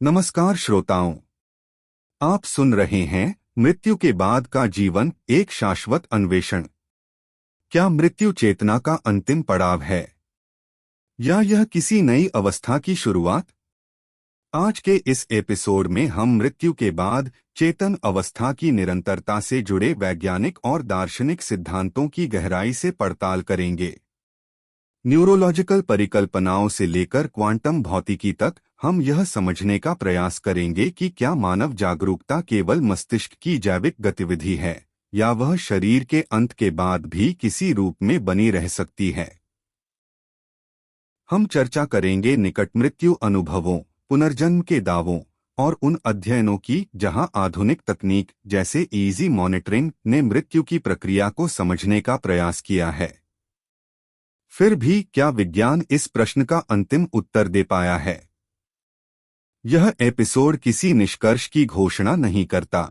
नमस्कार श्रोताओं, आप सुन रहे हैं मृत्यु के बाद का जीवन एक शाश्वत अन्वेषण। क्या मृत्यु चेतना का अंतिम पड़ाव है या यह किसी नई अवस्था की शुरुआत? आज के इस एपिसोड में हम मृत्यु के बाद चेतन अवस्था की निरंतरता से जुड़े वैज्ञानिक और दार्शनिक सिद्धांतों की गहराई से पड़ताल करेंगे। न्यूरोलॉजिकल परिकल्पनाओं से लेकर क्वांटम भौतिकी तक हम यह समझने का प्रयास करेंगे कि क्या मानव जागरूकता केवल मस्तिष्क की जैविक गतिविधि है या वह शरीर के अंत के बाद भी किसी रूप में बनी रह सकती है। हम चर्चा करेंगे निकट मृत्यु अनुभवों, पुनर्जन्म के दावों और उन अध्ययनों की जहां आधुनिक तकनीक जैसे इजी मॉनिटरिंग ने मृत्यु की प्रक्रिया को समझने का प्रयास किया है। फिर भी क्या विज्ञान इस प्रश्न का अंतिम उत्तर दे पाया है? यह एपिसोड किसी निष्कर्ष की घोषणा नहीं करता,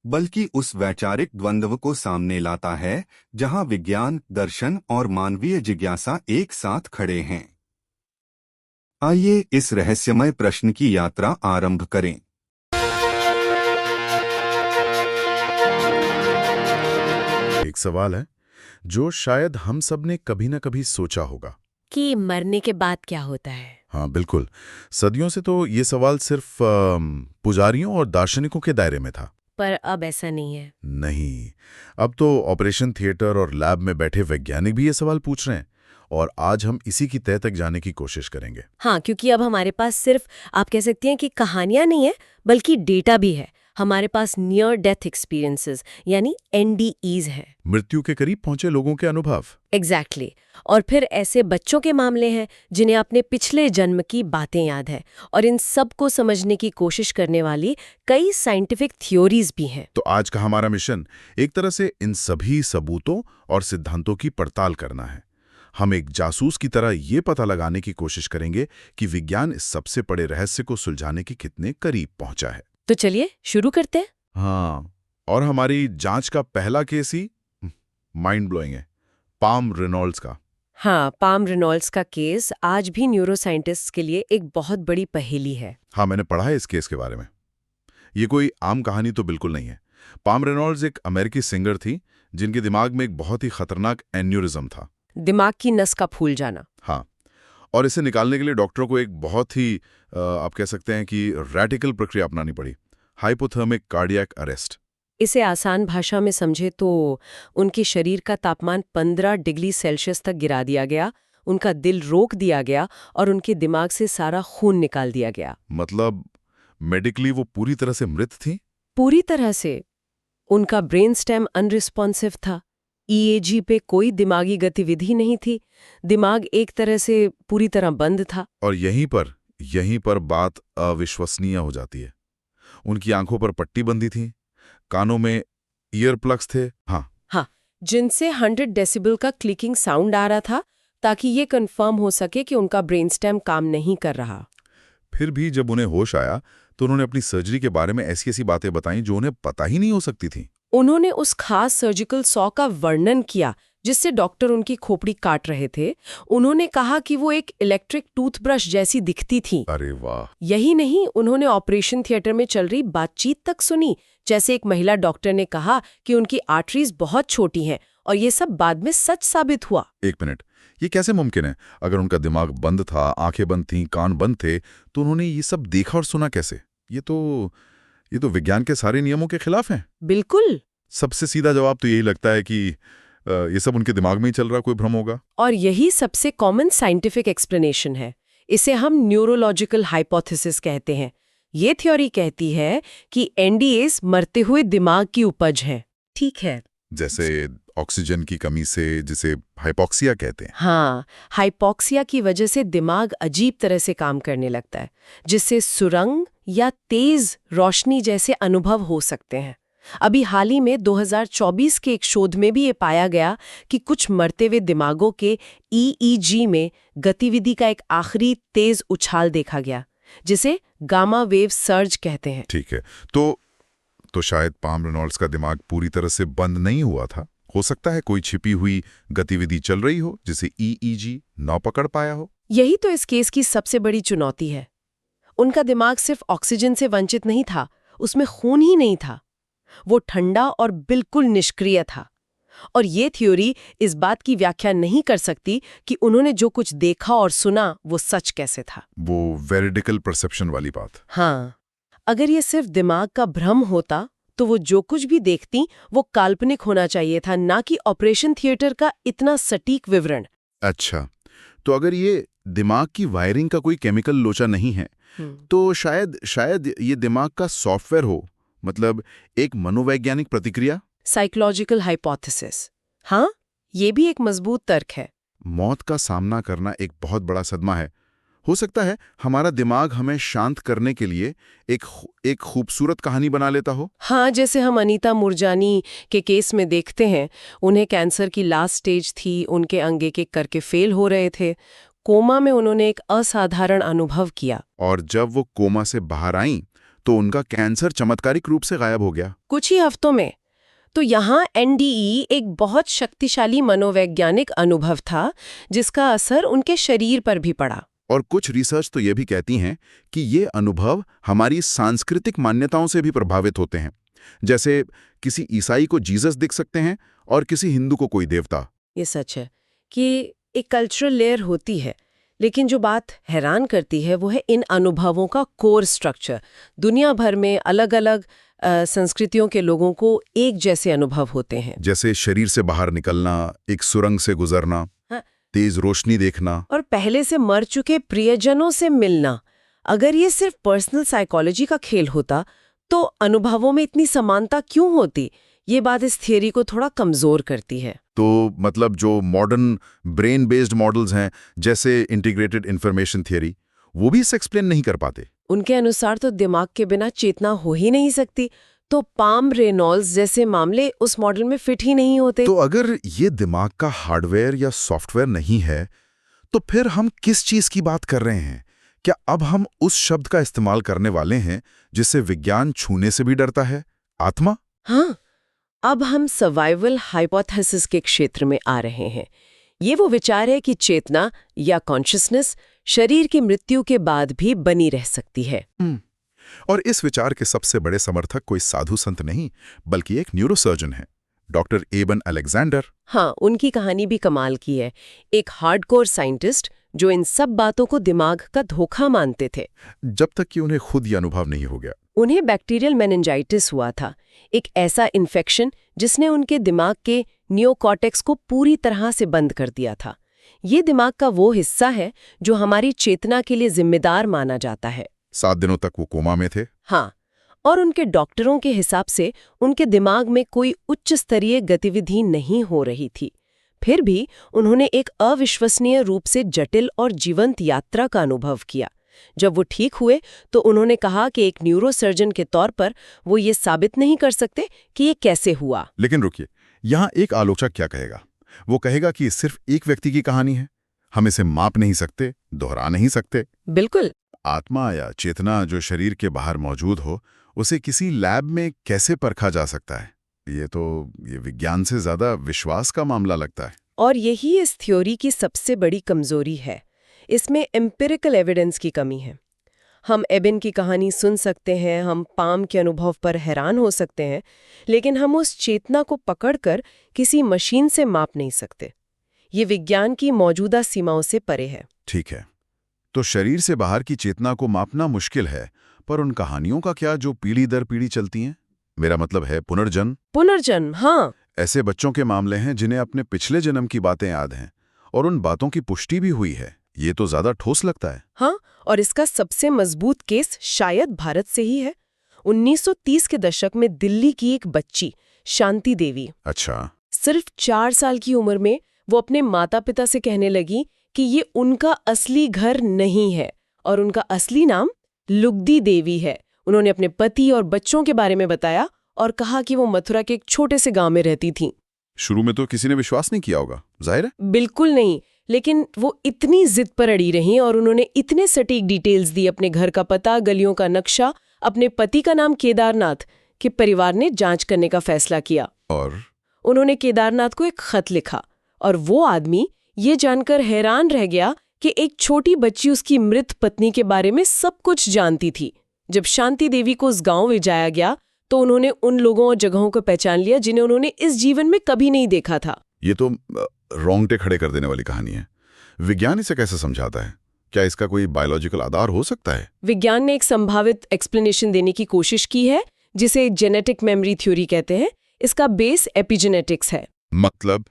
बल्कि उस वैचारिक द्वंद्व को सामने लाता है जहां विज्ञान, दर्शन और मानवीय जिज्ञासा एक साथ खड़े हैं। आइए इस रहस्यमय प्रश्न की यात्रा आरंभ करें। एक सवाल है जो शायद हम सब ने कभी न कभी सोचा होगा कि मरने के बाद क्या होता है। हाँ बिल्कुल, सदियों से तो ये सवाल सिर्फ पुजारियों और दार्शनिकों के दायरे में था। पर अब ऐसा नहीं है। नहीं, अब तो ऑपरेशन थिएटर और लैब में बैठे वैज्ञानिक भी ये सवाल पूछ रहे हैं और आज हम इसी की तह तक जाने की कोशिश करेंगे। हाँ, क्योंकि अब हमारे पास सिर्फ आप कह सकती हैं कि कहानियां नहीं है, बल्कि डेटा भी है। हमारे पास नियर डेथ एक्सपीरियंसेस यानी NDEs हैं। मृत्यु के करीब पहुंचे लोगों के अनुभव। एग्जैक्टली। और फिर ऐसे बच्चों के मामले हैं जिन्हें अपने पिछले जन्म की बातें याद है, और इन सब को समझने की कोशिश करने वाली कई साइंटिफिक थ्योरीज भी हैं। तो आज का हमारा मिशन एक तरह से इन सभी सबूतों और सिद्धांतों की पड़ताल करना है। हम एक जासूस की तरह ये पता लगाने की कोशिश करेंगे कि विज्ञान इस सबसे बड़े रहस्य को सुलझाने के कितने करीब पहुंचा है। तो चलिए शुरू करते हैं। हाँ, और हमारी जांच का पहला केस ही माइंड ब्लोइंग है, पाम रेनॉल्ड्स का। हाँ, पाम रेनॉल्ड्स का केस आज भी न्यूरोसाइंटिस्ट्स के लिए एक बहुत बड़ी पहेली है। हाँ, मैंने पढ़ा है इस केस के बारे में। ये कोई आम कहानी तो बिल्कुल नहीं है। पाम रेनॉल्ड्स एक अमेरिकी सिंगर थी जिनके दिमाग में एक बहुत ही खतरनाक एन्यूरिज्म था, दिमाग की नस का फूल जाना। हाँ, और इसे निकालने के लिए डॉक्टरों को एक बहुत ही आप कह सकते हैं कि रैडिकल प्रक्रिया अपनानी पड़ी, हाइपोथर्मिक कार्डियक अरेस्ट। इसे आसान भाषा में समझे तो उनके शरीर का तापमान 15 डिग्री सेल्सियस तक गिरा दिया गया, उनका दिल रोक दिया गया और उनके दिमाग से सारा खून निकाल दिया गया। मतलब मेडिकली वो पूरी तरह से मृत थी? पूरी तरह से। उनका ब्रेन स्टेम अनरिस्पॉन्सिव था, EEG पे कोई दिमागी गतिविधि नहीं थी, दिमाग एक तरह से पूरी तरह बंद था। और यहीं पर बात अविश्वसनीय हो जाती है। उनकी आंखों पर पट्टी बंधी थी, कानों में ईयर प्लग्स थे, हाँ, जिनसे 100 डेसिबल का क्लिकिंग साउंड आ रहा था ताकि ये कंफर्म हो सके कि उनका ब्रेन स्टेम काम नहीं कर रहा। फिर भी जब उन्हें होश आया तो उन्होंने अपनी सर्जरी के बारे में ऐसी बातें बताईं जो उन्हें पता ही नहीं हो सकती थी। उन्होंने उस खास सर्जिकल सॉ का वर्णन किया जिससे डॉक्टर उनकी खोपड़ी काट रहे थे। उन्होंने कहा कि वो एक इलेक्ट्रिक टूथब्रश जैसी दिखती थी। अरे वाह! यही नहीं, उन्होंने ऑपरेशन थिएटर में चल रही बातचीत तक सुनी, जैसे एक महिला डॉक्टर ने कहा कि उनकी आर्टरीज बहुत छोटी हैं, और ये सब बाद में सच साबित हुआ। एक मिनट, ये कैसे मुमकिन है? अगर उनका दिमाग बंद था, आंखें बंद थीं, कान बंद थे, तो उन्होंने ये सब देखा और सुना कैसे? ये तो विज्ञान के सारे नियमों के खिलाफ है। बिल्कुल। सबसे सीधा जवाब तो यही लगता है कि ये सब उनके दिमाग में ही चल रहा, कोई भ्रम होगा। और यही सबसे कॉमन साइंटिफिक एक्सप्लेनेशन है। इसे हम न्यूरोलॉजिकल हाइपोथेसिस कहते हैं। ये थ्योरी कहती है कि NDEs मरते हुए दिमाग की उपज है। ठीक है, जैसे ऑक्सीजन की कमी से, जिसे हाइपोक्सिया कहते हैं। हाँ, हाइपोक्सिया की वजह से दिमाग अजीब तरह से काम करने लगता है, जिससे सुरंग या तेज रोशनी जैसे अनुभव हो सकते हैं। अभी हाल ही में 2024 के एक शोध में भी ये पाया गया कि कुछ मरते हुए दिमागों के EEG में गतिविधि का एक आखिरी तेज उछाल देखा गया, जिसे गामा वेव सर्ज कहते हैं। ठीक है, तो शायद पाम रेनॉल्ड्स का दिमाग पूरी तरह से बंद नहीं हुआ था, हो सकता है कोई छिपी हुई गतिविधि चल रही हो जिसे ईईजी न पकड़ पाया हो। यही तो इस केस की सबसे बड़ी चुनौती है। उनका दिमाग सिर्फ ऑक्सीजन से वंचित नहीं था, उसमें खून ही नहीं था। वो ठंडा और बिल्कुल निष्क्रिय था। और ये थ्योरी इस बात की व्याख्या नहीं कर सकती कि उन्होंने जो कुछ देखा और सुना वो सच कैसे था। वो वेरिडिकल परसेप्शन वाली बात। हाँ, अगर ये सिर्फ दिमाग का भ्रम होता तो वो जो कुछ भी देखती वो काल्पनिक होना चाहिए था, ना कि ऑपरेशन थिएटर का इतना सटीक विवरण। अच्छा, तो अगर ये दिमाग की वायरिंग का कोई केमिकल लोचा नहीं है तो शायद ये दिमाग का सॉफ्टवेयर हो, मतलब एक मनोवैज्ञानिक प्रतिक्रिया। Psychological hypothesis. हाँ, ये भी एक मजबूत तर्क है। मौत का सामना करना एक बहुत बड़ा सदमा है। हो सकता है हमारा दिमाग हमें शांत करने के लिए एक खूबसूरत कहानी बना लेता हो। हाँ, जैसे हम अनीता मूरजानी के केस में देखते हैं, उन्हें कैंसर की लास्ट स्टेज थी, उनके अंग एक करके फेल हो रहे थे। कोमा में उन्होंने एक असाधारण अनुभव किया और जब वो कोमा से बाहर आईं तो उनका कैंसर चमत्कारिक रूप से गायब हो गया। कुछ ही हफ्तों में। तो यहाँ एनडीई एक बहुत शक्तिशाली मनोवैज्ञानिक अनुभव था जिसका असर उनके शरीर पर भी पड़ा। और कुछ रिसर्च तो ये भी कहती हैं कि ये अनुभव हमारी सांस्कृतिक मान्यताओं से भी प्रभावित होते हैं। जैसे किसी ईसाई को जीसस दिख सकते हैं और किसी हिंदू को कोई देवता। ये सच है कि एक कल्चरल लेयर होती है, लेकिन जो बात हैरान करती है वो है इन अनुभवों का कोर स्ट्रक्चर। दुनिया भर में अलग अलग संस्कृतियों के लोगों को एक जैसे अनुभव होते हैं, जैसे शरीर से बाहर निकलना, एक सुरंग से गुजरना, हाँ, तेज रोशनी देखना और पहले से मर चुके प्रियजनों से मिलना। अगर ये सिर्फ पर्सनल साइकोलॉजी का खेल होता तो अनुभवों में इतनी समानता क्यों होती? ये बात इस थियरी को थोड़ा कमजोर करती है। तो मतलब जो मॉडर्न ब्रेन बेस्ड मॉडल्स हैं, जैसे इंटीग्रेटेड इंफॉर्मेशन थियरी, वो भी इसे एक्सप्लेन नहीं कर पाते। उनके अनुसार तो दिमाग के बिना चेतना हो ही नहीं सकती, तो पाम रेनॉल्ड्स जैसे मामले उस मॉडल में फिट ही नहीं होते। तो अगर ये दिमाग का हार्डवेयर या सॉफ्टवेयर नहीं है तो फिर हम किस चीज की बात कर रहे हैं? क्या अब हम उस शब्द का इस्तेमाल करने वाले हैं जिससे विज्ञान छूने से भी डरता है, आत्मा? हाँ, अब हम सर्वाइवल हाइपोथेसिस के क्षेत्र में आ रहे हैं। ये वो विचार है कि चेतना या कॉन्शियसनेस शरीर की मृत्यु के बाद भी बनी रह सकती है। और इस विचार के सबसे बड़े समर्थक कोई साधु संत नहीं बल्कि एक न्यूरोसर्जन है, डॉक्टर एबन अलेक्जेंडर। हाँ, उनकी कहानी भी कमाल की है। एक हार्डकोर साइंटिस्ट जो इन सब बातों को दिमाग का धोखा मानते थे, जब तक कि उन्हें खुद ये अनुभव नहीं हो गया। उन्हें बैक्टीरियल मेनिंजाइटिस हुआ था, एक ऐसा इन्फेक्शन जिसने उनके दिमाग के नियोकॉर्टेक्स को पूरी तरह से बंद कर दिया था। ये दिमाग का वो हिस्सा है जो हमारी चेतना के लिए जिम्मेदार माना जाता है। 7 दिनों तक वो कोमा में थे। हाँ, और उनके डॉक्टरों के हिसाब से उनके दिमाग में कोई उच्च स्तरीय गतिविधि नहीं हो रही थी। फिर भी उन्होंने एक अविश्वसनीय रूप से जटिल और जीवंत यात्रा का अनुभव किया। जब वो ठीक हुए तो उन्होंने कहा कि एक न्यूरोसर्जन के तौर पर वो ये साबित नहीं कर सकते कि ये कैसे हुआ। लेकिन रुकिए, यहाँ एक आलोचक क्या कहेगा? वो कहेगा कि सिर्फ एक व्यक्ति की कहानी है, हम इसे माप नहीं सकते, दोहरा नहीं सकते। बिल्कुल। आत्मा या चेतना जो शरीर के बाहर मौजूद हो, उसे किसी लैब में कैसे परखा जा सकता है? ये विज्ञान से ज्यादा विश्वास का मामला लगता है। और यही इस थ्योरी की सबसे बड़ी कमजोरी है। इसमें एम्पिरिकल एविडेंस की कमी है। हम एबन की कहानी सुन सकते हैं, हम पाम के अनुभव पर हैरान हो सकते हैं, लेकिन हम उस चेतना को पकड़कर किसी मशीन से माप नहीं सकते। ये विज्ञान की मौजूदा सीमाओं से परे है। ठीक है, तो शरीर से बाहर की चेतना को मापना मुश्किल है, पर उन कहानियों का क्या जो पीढ़ी दर पीढ़ी चलती हैं? मेरा मतलब है पुनर्जन्म। हाँ। ऐसे बच्चों के मामले हैं जिन्हें अपने पिछले जन्म की बातें याद हैं और उन बातों की पुष्टि भी हुई है। ये तो ज्यादा ठोस लगता है। हाँ, और इसका सबसे मजबूत केस शायद भारत से ही है। 1930 के दशक में दिल्ली की एक बच्ची शांति देवी, अच्छा, सिर्फ 4 साल की उम्र में वो अपने माता पिता से कहने लगी कि ये उनका असली घर नहीं है और उनका असली नाम लुगदी देवी है। उन्होंने अपने पति और बच्चों के बारे में बताया और कहा कि वो मथुरा के एक छोटे से गांव में रहती थीं। शुरू में तो किसी ने विश्वास नहीं किया होगा, जाहिर है। बिल्कुल नहीं, लेकिन वो इतनी जिद पर अड़ी रहीं और उन्होंने इतने सटीक डिटेल्स दी, अपने घर का पता, गलियों का नक्शा, अपने पति का नाम केदारनाथ, कि परिवार ने जांच करने का फैसला किया। और उन्होंने केदारनाथ को एक खत लिखा और वो आदमी ये जानकर हैरान रह गया कि एक छोटी बच्ची उसकी मृत पत्नी के बारे में सब कुछ जानती थी। जब शांति देवी को उस गांव में जाया गया तो उन्होंने उन लोगों और जगहों को पहचान लिया जिन्हें उन्होंने इस जीवन में कभी नहीं देखा था। ये तो रोंगटे खड़े कर देने वाली कहानी है। विज्ञान इसे कैसे समझाता है? क्या इसका कोई बायोलॉजिकल आधार हो सकता है? विज्ञान ने एक संभावित एक्सप्लेनेशन देने की कोशिश की है जिसे जेनेटिक मेमोरी थ्योरी कहते हैं। इसका बेस एपिजेनेटिक्स है। मतलब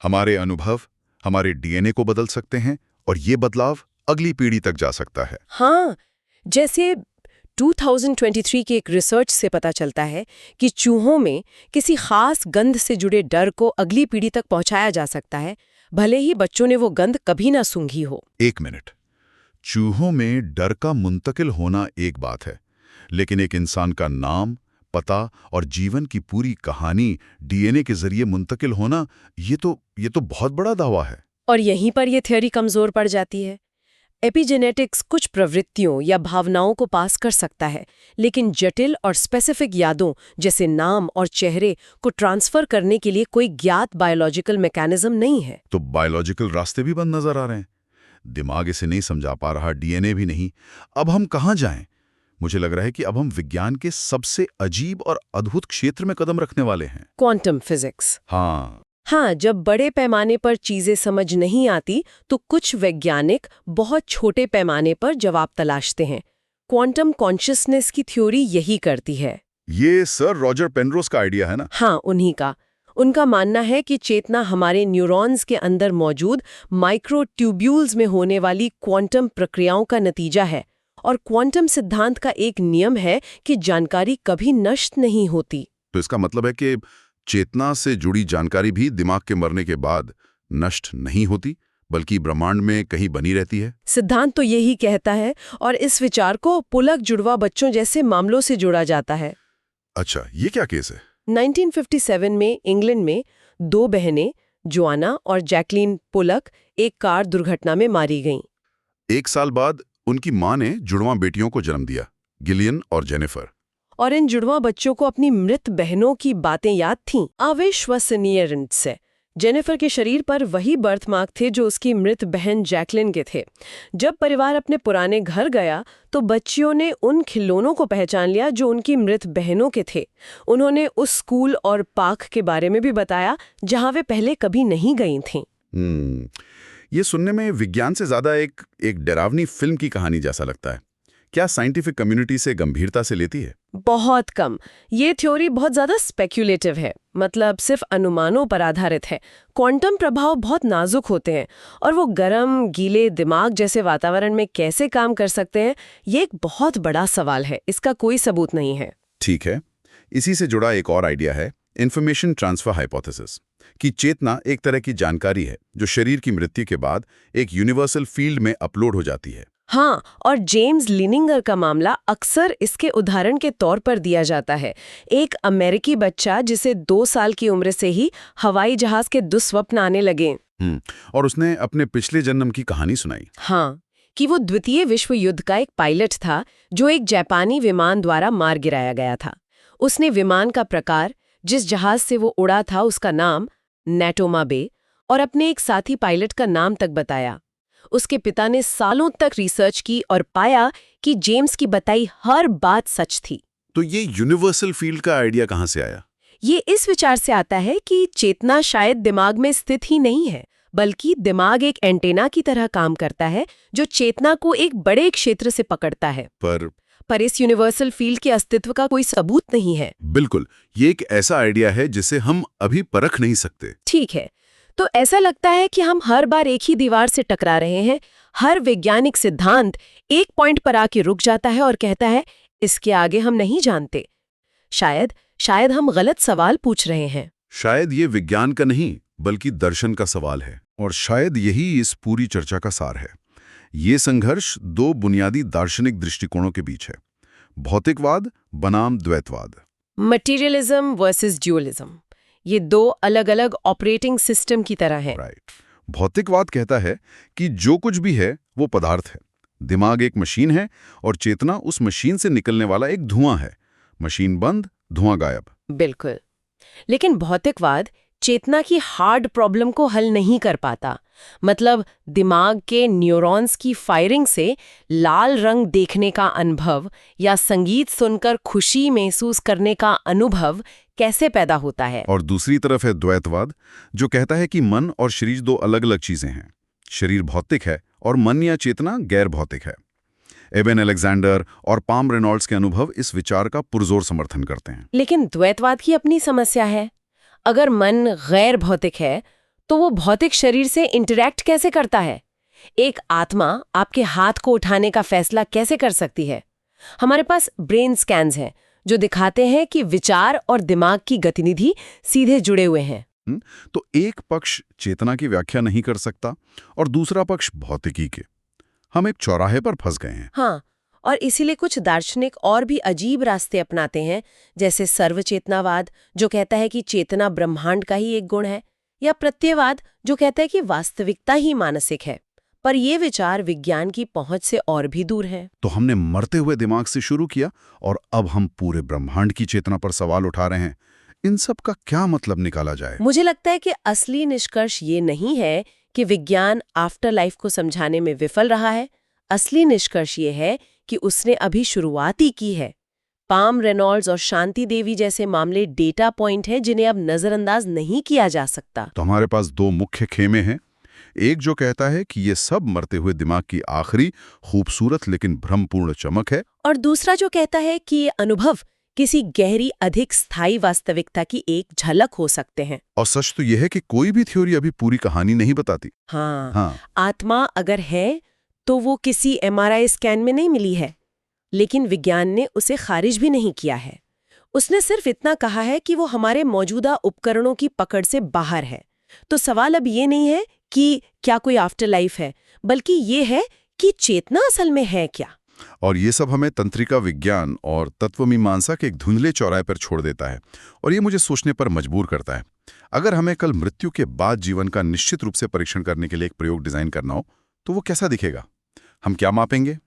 हमारे अनुभव हमारे डीएनए को बदल सकते हैं और ये बदलाव अगली पीढ़ी तक जा सकता है। हाँ, जैसे 2023 के एक रिसर्च से पता चलता है कि चूहों में किसी खास गंध से जुड़े डर को अगली पीढ़ी तक पहुंचाया जा सकता है, भले ही बच्चों ने वो गंध कभी ना सूंघी हो। एक मिनट, चूहों में डर का मुंतकिल होना एक बात है, लेकिन एक इंसान का नाम, पता और जीवन की पूरी कहानी डीएनए के जरिए मुंतकिल होना, ये तो बहुत बड़ा दावा है। और यहीं पर यह थ्योरी कमजोर पड़ जाती है। एपिजेनेटिक्स कुछ प्रवृत्तियों या भावनाओं को पास कर सकता है, लेकिन जटिल और स्पेसिफिक यादों जैसे नाम और चेहरे को ट्रांसफर करने के लिए कोई ज्ञात बायोलॉजिकल मैकेनिज्म नहीं है। तो बायोलॉजिकल रास्ते भी बंद नजर आ रहे हैं। दिमाग इसे नहीं समझा पा रहा, डीएनए भी नहीं। अब हम कहाँ जाएं? मुझे लग रहा है कि अब हम विज्ञान के सबसे अजीब और अद्भुत क्षेत्र में कदम रखने वाले हैं, क्वांटम फिजिक्स। हाँ, जब बड़े पैमाने पर चीजें समझ नहीं आती तो कुछ वैज्ञानिक बहुत छोटे पैमाने पर जवाब तलाशते हैं। क्वांटम कॉन्शियसनेस की थ्योरी यही करती है। ये सर रॉजर पेनरोज का आइडिया है ना? हाँ, उन्हीं का। उनका मानना है कि चेतना हमारे न्यूरॉन्स के अंदर मौजूद माइक्रोट्यूब्यूल्स में होने वाली क्वांटम प्रक्रियाओं का नतीजा है, और क्वांटम सिद्धांत का एक नियम है कि जानकारी कभी नष्ट नहीं होती। तो इसका मतलब है कि चेतना से जुड़ी जानकारी भी दिमाग के मरने के बाद नष्ट नहीं होती, बल्कि ब्रह्मांड में कहीं बनी रहती है। सिद्धांत तो यही कहता है, और इस विचार को पुलक जुड़वा बच्चों जैसे मामलों से जोड़ा जाता है। अच्छा, ये क्या केस है? 1957 में इंग्लैंड में 2 बहनें जोआना और जैकलीन पुलक एक कार दुर्घटना में मारी गईं। 1 साल बाद उनकी मां ने जुड़वां बेटियों को जन्म दिया, गिलियन और जेनिफर। और इन जुड़वां बच्चों को अपनी मृत बहनों की बातें याद थीं, अविश्वसनीय ढंग से। जेनिफर के शरीर पर वही बर्थमार्क थे जो उसकी मृत बहन जैकलिन के थे। जब परिवार अपने पुराने घर गया तो बच्चियों ने उन खिलौनों को पहचान लिया जो उनकी मृत बहनों के थे। उन्होंने उस स्कूल और पार्क के बारे में भी बताया जहां वे पहले कभी नहीं गई थीं। ये सुनने में विज्ञान से ज्यादा एक डरावनी फिल्म की कहानी जैसा लगता है। क्या साइंटिफिक कम्युनिटी से गंभीरता से लेती है? बहुत कम। ये थ्योरी बहुत ज्यादा स्पेक्युलेटिव है, मतलब सिर्फ अनुमानों पर आधारित है। क्वांटम प्रभाव बहुत नाजुक होते हैं और वो गर्म, गीले दिमाग जैसे वातावरण में कैसे काम कर सकते हैं, ये एक बहुत बड़ा सवाल है। इसका कोई सबूत नहीं है। ठीक है, इसी से जुड़ा एक और आइडिया है इंफॉर्मेशन ट्रांसफर हाइपोथेसिस, कि चेतना एक तरह की जानकारी है जो शरीर की मृत्यु के बाद एक यूनिवर्सल फील्ड में अपलोड हो जाती है। हाँ, और जेम्स लिनिंगर का मामला अक्सर इसके उदाहरण के तौर पर दिया जाता है। एक अमेरिकी बच्चा जिसे 2 साल की उम्र से ही हवाई जहाज के दुस्वप्न आने लगे। और उसने अपने पिछले जन्म की कहानी सुनाई। हाँ, कि वो द्वितीय विश्व युद्ध का एक पायलट था जो एक जापानी विमान द्वारा मार गिराया गया था। उसने विमान का प्रकार, जिस जहाज से वो उड़ा था उसका नाम, नेटोमा बे, और अपने एक साथी पायलट का नाम तक बताया। उसके पिता ने सालों तक रिसर्च की और पाया कि जेम्स की बताई हर बात सच थी। तो ये यूनिवर्सल फील्ड का आइडिया कहाँ से आया? ये इस विचार से आता है कि चेतना शायद दिमाग में स्थित ही नहीं है, बल्कि दिमाग एक एंटेना की तरह काम करता है जो चेतना को एक बड़े क्षेत्र से पकड़ता है। पर इस यूनिवर्सल फील्ड के अस्तित्व का कोई सबूत नहीं है। बिल्कुल, ये एक ऐसा आइडिया है जिसे हम अभी परख नहीं सकते। ठीक है, तो ऐसा लगता है कि हम हर बार एक ही दीवार से टकरा रहे हैं। हर वैज्ञानिक सिद्धांत एक पॉइंट पर आके रुक जाता है और कहता है इसके आगे हम नहीं जानते। शायद हम गलत सवाल पूछ रहे हैं। शायद ये विज्ञान का नहीं बल्कि दर्शन का सवाल है, और शायद यही इस पूरी चर्चा का सार है। ये संघर्ष 2 बुनियादी दार्शनिक दृष्टिकोणों के बीच है, भौतिकवाद बनाम द्वैतवाद। मटीरियलिज्म वर्सेस ड्यूअलिज्म, ये 2 अलग-अलग ऑपरेटिंग सिस्टम की तरह हैं। राइट। भौतिकवाद कहता है कि जो कुछ भी है वो पदार्थ है। दिमाग एक मशीन है और चेतना उस मशीन से निकलने वाला एक धुआं है। मशीन बंद, धुआं गायब। बिल्कुल। लेकिन भौतिकवाद चेतना की हार्ड प्रॉब्लम को हल नहीं कर पाता। मतलब दिमाग के न्यूरॉन्स की फायरिंग से लाल रंग देखने का अनुभव या संगीत सुनकर खुशी महसूस करने का अनुभव कैसे पैदा होता है। और दूसरी तरफ है द्वैतवाद, जो कहता है कि मन और शरीर दो अलग अलग चीजें हैं। शरीर भौतिक है और मन या चेतना गैर भौतिक है। एबेन अलेक्जेंडर और पाम रेनॉल्ड्स के अनुभव इस विचार का पुरजोर समर्थन करते हैं। लेकिन द्वैतवाद की अपनी समस्या है। अगर मन गैर भौतिक है तो वो भौतिक शरीर से इंटरैक्ट कैसे करता है? एक आत्मा आपके हाथ को उठाने का फैसला कैसे कर सकती है? हमारे पास ब्रेन स्कैन्स हैं जो दिखाते हैं कि विचार और दिमाग की गतिविधि सीधे जुड़े हुए हैं। तो एक पक्ष चेतना की व्याख्या नहीं कर सकता और दूसरा पक्ष भौतिकी के। हम एक चौराहे पर फंस गए हैं। हाँ, और इसीलिए कुछ दार्शनिक और भी अजीब रास्ते अपनाते हैं, जैसे सर्वचेतनावाद जो कहता है कि चेतना ब्रह्मांड का ही एक गुण है, या प्रत्ययवाद जो कहता है कि वास्तविकता ही मानसिक है। पर ये विचार विज्ञान की पहुंच से और भी दूर है। तो हमने मरते हुए दिमाग से शुरू किया और अब हम पूरे ब्रह्मांड की चेतना पर सवाल उठा रहे हैं। इन सब का क्या मतलब निकाला जाए? मुझे लगता है कि असली निष्कर्ष ये नहीं है कि विज्ञान आफ्टर लाइफ को समझाने में विफल रहा है। असली निष्कर्ष ये है कि उसने अभी शुरुआत ही की है। पाम रेनॉल्ड्स और शांति देवी जैसे मामले डेटा पॉइंट हैं जिन्हें अब नजरअंदाज नहीं किया जा सकता। तो हमारे पास दो मुख्य खेमे हैं। एक जो कहता है कि ये सब मरते हुए दिमाग की आखिरी खूबसूरत लेकिन भ्रमपूर्ण चमक है, और दूसरा जो कहता है कि ये अनुभव किसी गहरी अधिक स्थायी वास्तविकता की एक झलक हो सकते हैं। और सच तो यह है कि कोई भी थ्योरी अभी पूरी कहानी नहीं बताती। हाँ, आत्मा अगर है तो वो किसी MRI स्कैन में नहीं मिली है, लेकिन विज्ञान ने उसे खारिज भी नहीं किया है। उसने सिर्फ इतना कहा है कि वो हमारे मौजूदा उपकरणों की पकड़ से बाहर है। तो सवाल अब ये नहीं है कि क्या कोई आफ्टर लाइफ है, बल्कि ये है कि चेतना असल में है क्या। और ये सब हमें तंत्रिका विज्ञान और तत्वमीमांसा के एक धुंधले चौराहे पर छोड़ देता है, और ये मुझे सोचने पर मजबूर करता है। अगर हमें कल मृत्यु के बाद जीवन का निश्चित रूप से परीक्षण करने के लिए एक प्रयोग डिजाइन करना हो, तो वो कैसा दिखेगा? हम क्या मापेंगे?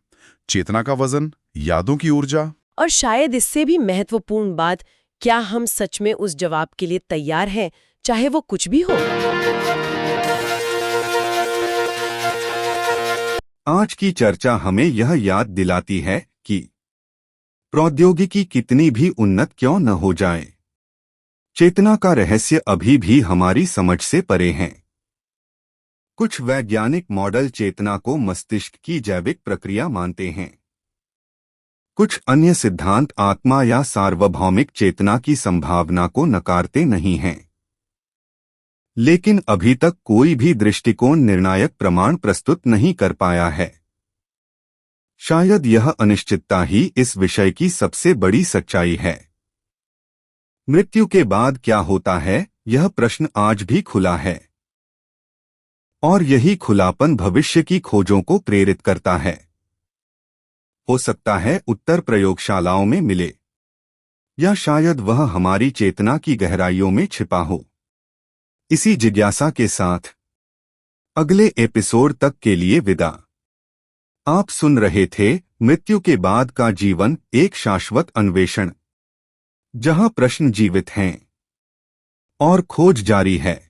चेतना का वजन, यादों की ऊर्जा? और शायद इससे भी महत्वपूर्ण बात, क्या हम सच में उस जवाब के लिए तैयार हैं, चाहे वो कुछ भी हो। आज की चर्चा हमें यह याद दिलाती है कि प्रौद्योगिकी कितनी भी उन्नत क्यों न हो जाए, चेतना का रहस्य अभी भी हमारी समझ से परे है। कुछ वैज्ञानिक मॉडल चेतना को मस्तिष्क की जैविक प्रक्रिया मानते हैं। कुछ अन्य सिद्धांत आत्मा या सार्वभौमिक चेतना की संभावना को नकारते नहीं हैं। लेकिन अभी तक कोई भी दृष्टिकोण निर्णायक प्रमाण प्रस्तुत नहीं कर पाया है। शायद यह अनिश्चितता ही इस विषय की सबसे बड़ी सच्चाई है। मृत्यु के बाद क्या होता है, यह प्रश्न आज भी खुला है। और यही खुलापन भविष्य की खोजों को प्रेरित करता है। हो सकता है उत्तर प्रयोगशालाओं में मिले, या शायद वह हमारी चेतना की गहराइयों में छिपा हो। इसी जिज्ञासा के साथ अगले एपिसोड तक के लिए विदा। आप सुन रहे थे मृत्यु के बाद का जीवन, एक शाश्वत अन्वेषण, जहां प्रश्न जीवित हैं और खोज जारी है।